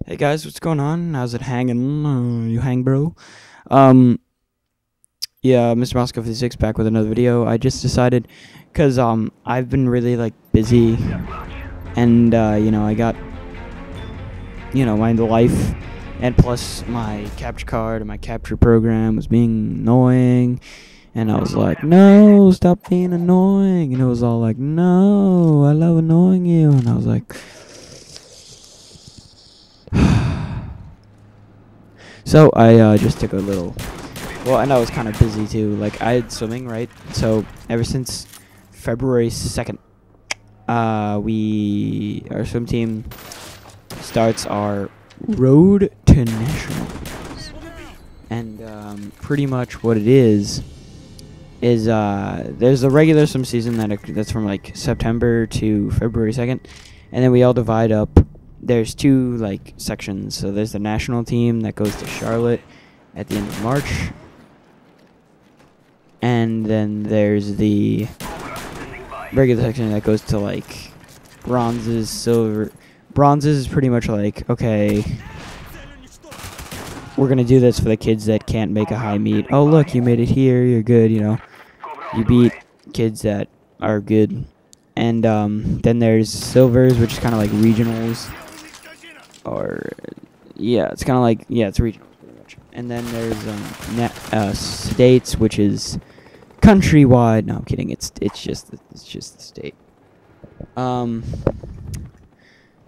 Hey guys, what's going on? How's it hanging? You hang, bro? Um, yeah, Mr. Moscow 56 back with another video. I just decided, cause I've been really like busy, and I got my life, and plus my capture card and my capture program was being annoying, and I was like, no, stop being annoying, and it was all like, no, I love annoying you, and I was like. So I just took a little, well, and I was kind of busy too. Like I had swimming, right? So ever since February 2nd, our swim team starts our road to nationals, and pretty much what it is there's a regular swim season that's from like September to February 2nd, and then we all divide up. There's two like sections. So there's the national team that goes to Charlotte at the end of March, and then there's the regular section that goes to like bronzes, silver. Bronzes is pretty much like, okay, we're gonna do this for the kids that can't make a high meet. Oh look, you made it here, you're good, you beat kids that are good. And then there's silvers, which is kind of like regionals. Or, yeah, it's kind of like, yeah, it's regional pretty much. And then there's states, which is countrywide. No, I'm kidding. It's just the state.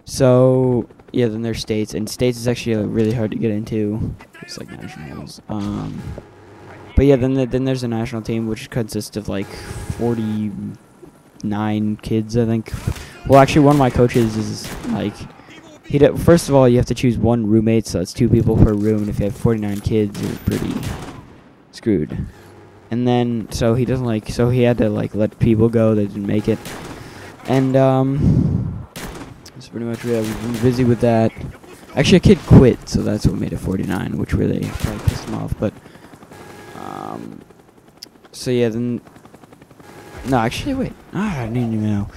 So yeah, then there's states, and states is actually really hard to get into. It's like nationals. But yeah, then there's a national team, which consists of like 49 kids, I think. Well, actually, one of my coaches is like. First of all, you have to choose one roommate, so it's 2 people per room, and if you have 49 kids, you're pretty screwed. And then, so he had to, like, let people go that didn't make it. And, that's pretty much it. We've been busy with that. Actually, a kid quit, so that's what made it 49, which really probably pissed him off, but, so yeah, then, no, actually, wait, I didn't even know.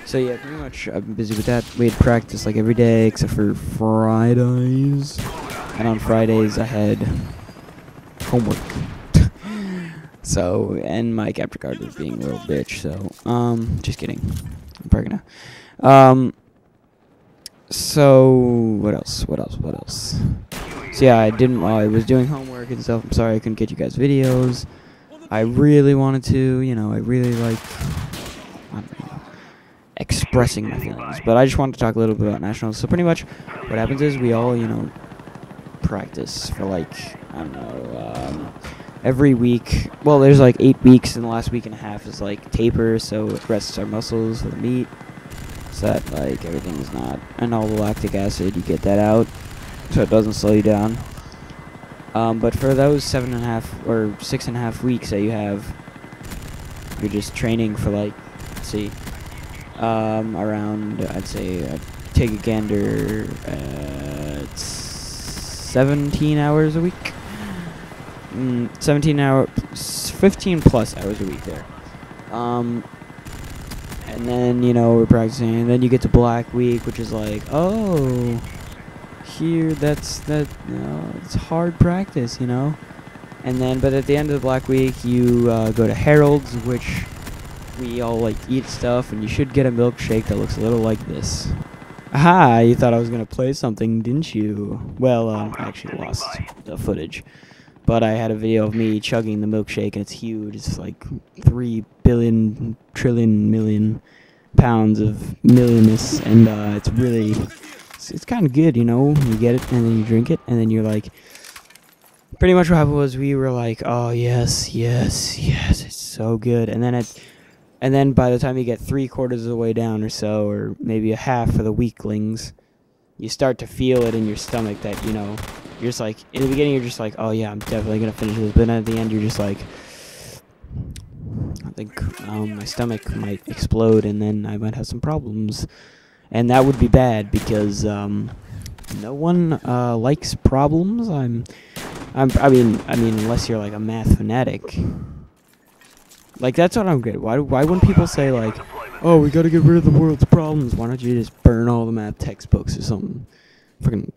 So yeah, pretty much I've been busy with that. We had practice like every day except for Fridays. And on Fridays I had homework. So, and my capture card was being a real bitch, so, just kidding. I'm probably gonna. So, what else? So yeah, I was doing homework and stuff. I'm sorry I couldn't get you guys videos. I really wanted to, I really like, I don't know, expressing my feelings, but I just wanted to talk a little bit about nationals. So pretty much what happens is we all practice for like, I don't know, every week. Well, there's like 8 weeks, and the last week and a half is like taper, so it rests our muscles for the meet, so that like everything is not, and all the lactic acid, you get that out so it doesn't slow you down. But for those 7.5 or 6.5 weeks that you have, you're just training for like, let's see, around, I'd say, take a gander, it's 17 hours a week. 15 plus hours a week there. And then, we're practicing, and then you get to Black Week, which is like, oh, here, it's hard practice, And then, but at the end of the Black Week, you, go to Harold's, which we all like eat stuff, and you should get a milkshake that looks a little like this. Aha, you thought I was gonna play something, didn't you? Well, I actually lost the footage, but I had a video of me chugging the milkshake, and it's huge. It's like 3 billion trillion million pounds of millionness, and it's really, it's kind of good, You get it, and then you drink it, and then you're like, pretty much what happened was we were like, oh yes, it's so good, and then by the time you get 3/4 of the way down or so, or maybe a half for the weaklings, you start to feel it in your stomach that, you're just like, in the beginning you're just like, oh yeah, I'm definitely going to finish this, but then at the end you're just like, I think my stomach might explode, and then I might have some problems. And that would be bad, because no one likes problems. I mean, unless you're like a math fanatic. Like, that's what I'm good. Why wouldn't people say, like, oh, we gotta get rid of the world's problems. Why don't you just burn all the math textbooks or something? Fucking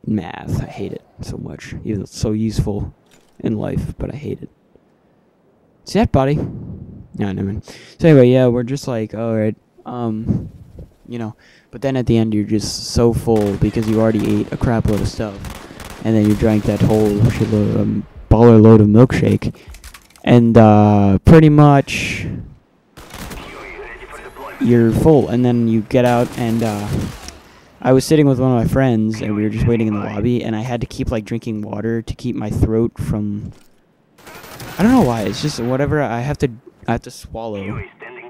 math. I hate it so much. Even though it's so useful in life, but I hate it. See that, buddy? Yeah, never mind. So anyway, yeah, we're just like, alright, you know, but then at the end you're just so full because you already ate a crap load of stuff, and then you drank that whole shitload, baller load of milkshake, and pretty much you're full, and then you get out, and I was sitting with one of my friends, and we were just waiting in the lobby, and I had to keep like drinking water to keep my throat from, I don't know why, it's just whatever, I have to swallow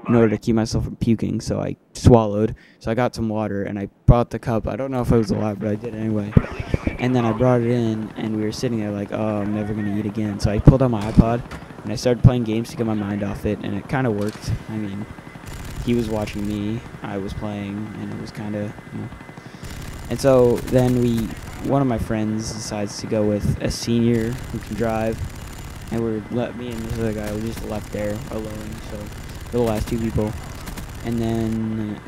in order to keep myself from puking, so I swallowed. So I got some water, and I brought the cup. I don't know if I was allowed, but I did anyway. And then I brought it in, and we were sitting there like, oh, I'm never going to eat again. So I pulled out my iPod, and I started playing games to get my mind off it, and it kind of worked. I mean, he was watching me, I was playing, and it was kind of, you know. And so then one of my friends decides to go with a senior who can drive, and me and this other guy, we just left there alone, so for the last two people. And then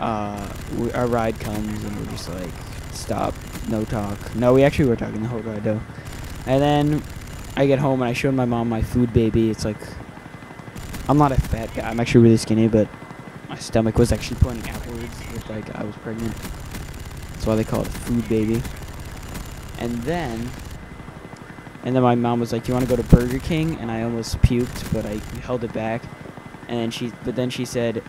our ride comes, and we're just like, stop, no talk. No, we actually were talking the whole ride though. And then I get home, and I showed my mom my food baby. It's like, I'm not a fat guy, I'm actually really skinny, but my stomach was actually pointing outwards, looked like I was pregnant. That's why they call it food baby. And then my mom was like, "Do you want to go to Burger King?" And I almost puked, but I held it back. And then she said,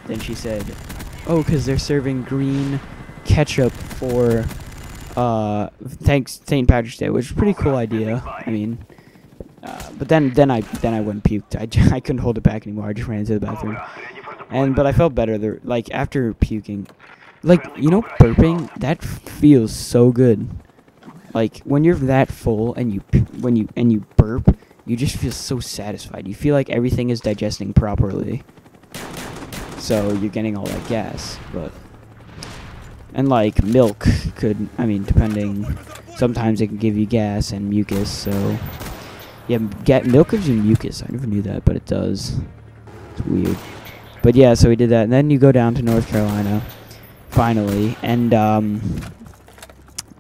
"Oh, because they're serving green ketchup for thanks St. Patrick's Day," which is a pretty cool idea. I mean, but then I went and puked. I couldn't hold it back anymore. I just ran into the bathroom. But I felt better there. Like after puking, like, you know, burping, that feels so good. Like when you're that full and you burp, you just feel so satisfied. You feel like everything is digesting properly. So you're getting all that gas, and like milk could, I mean, depending, sometimes it can give you gas and mucus. So yeah, milk gives you mucus. I never knew that, but it does. It's weird. But yeah, so we did that, and then you go down to North Carolina, finally, and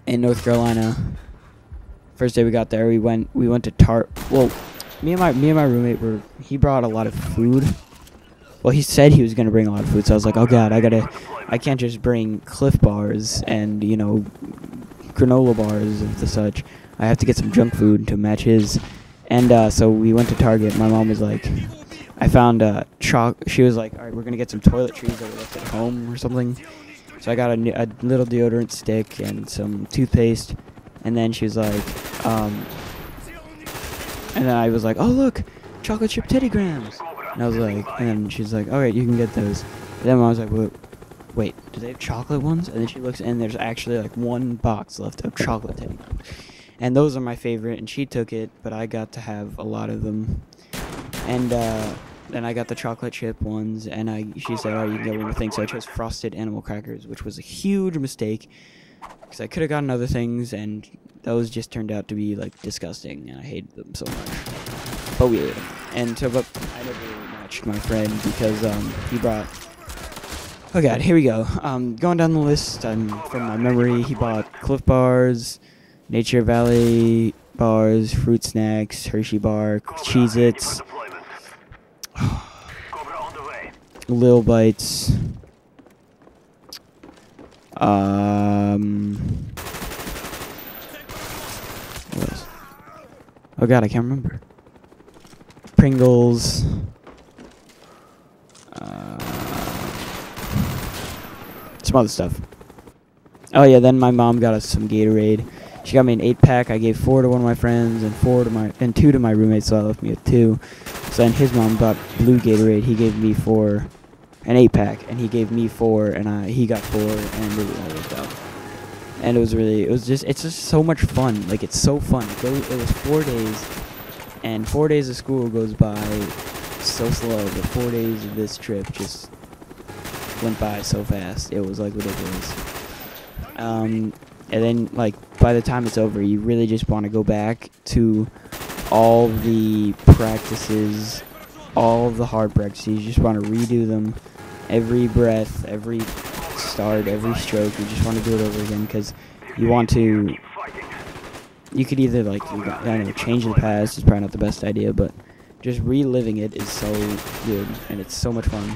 in North Carolina, first day we got there, we went to well, me and my roommate he brought a lot of food. Well, he said he was gonna bring a lot of food, so I was like, oh god, I can't just bring Cliff Bars and, you know, granola bars and the such. I have to get some junk food to match his. And so we went to Target. My mom was like, I found she was like, all right, we're gonna get some toiletries that we left at home or something. So I got a little deodorant stick and some toothpaste, and then she was like, and then I was like, oh look, chocolate chip Teddy Grahams. And I was like, and then she's like, all right, you can get those. And then I was like, wait, do they have chocolate ones? And then she looks, and there's actually like one box left of chocolate Teddy Grahams. And those are my favorite, and she took it, but I got to have a lot of them. And then I got the chocolate chip ones, and she said, oh, you can get one more thing. So I chose frosted animal crackers, which was a huge mistake, because I could have gotten other things, and those just turned out to be like disgusting, and I hated them so much. But we ate them. And so, but I never really matched my friend because he brought. Oh god, here we go. Going down the list, from my memory, he bought Cliff Bars, Nature Valley bars, fruit snacks, Hershey bar, Cheez-Its, Lil Bites, what else? Oh god, I can't remember. Pringles, some other stuff. Oh yeah, then my mom got us some Gatorade. She got me an 8-pack. I gave 4 to one of my friends and 2 to my roommate, so that left me with 2. So then his mom bought blue Gatorade. He gave me 4, an 8-pack, and he gave me 4, and he got 4, and it all worked out. And it's just so much fun. Like, it's so fun. It was 4 days, and 4 days of school goes by so slow, but 4 days of this trip just went by so fast. It was like ridiculous. And then, like, by the time it's over, you really just want to go back to all the practices, all of the hard practices. You just want to redo them every breath, every start, every stroke. You just want to do it over again because you want to. You could either I don't know, change the past is probably not the best idea, but just reliving it is so good and it's so much fun.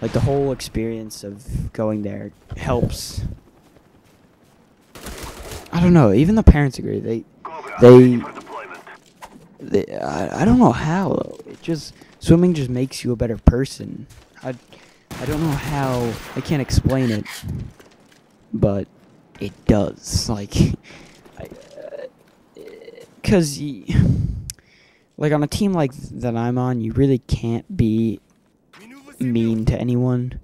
Like the whole experience of going there helps. I don't know. Even the parents agree. I don't know how though. Swimming just makes you a better person. I don't know how. I can't explain it, but it does. Like, cause like on a team like that I'm on, you really can't be mean to anyone,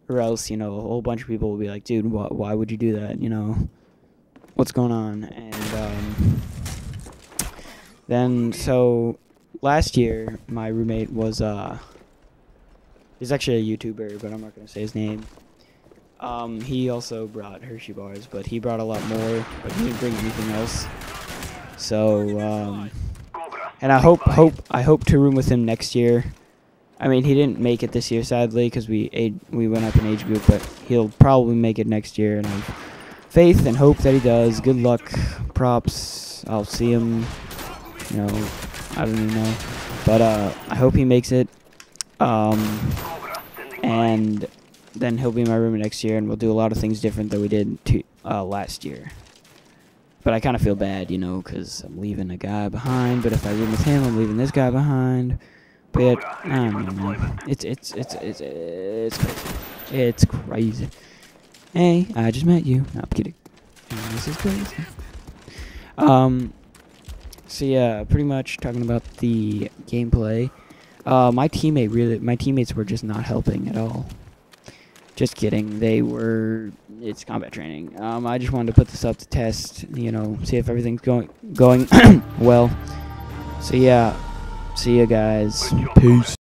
or else a whole bunch of people will be like, dude, why would you do that? What's going on? And then so last year my roommate was he's actually a YouTuber, but I'm not gonna say his name. He also brought Hershey bars, but he brought a lot more, but he didn't bring anything else. So and I hope to room with him next year. I mean, he didn't make it this year, sadly, because we went up in age group, but he'll probably make it next year, and I have faith and hope that he does. Good luck, props. I'll see him. I don't even know, but I hope he makes it. And then he'll be my roommate next year, and we'll do a lot of things different than we did last year. But I kind of feel bad, because I'm leaving a guy behind. But if I room with him, I'm leaving this guy behind. But I don't know. It's crazy. It's crazy. Hey, I just met you. No, I'm kidding. This is crazy. So yeah, pretty much talking about the gameplay. My teammates were just not helping at all. Just kidding. It's combat training. I just wanted to put this up to test, see if everything's going well. So yeah, see you guys. Peace.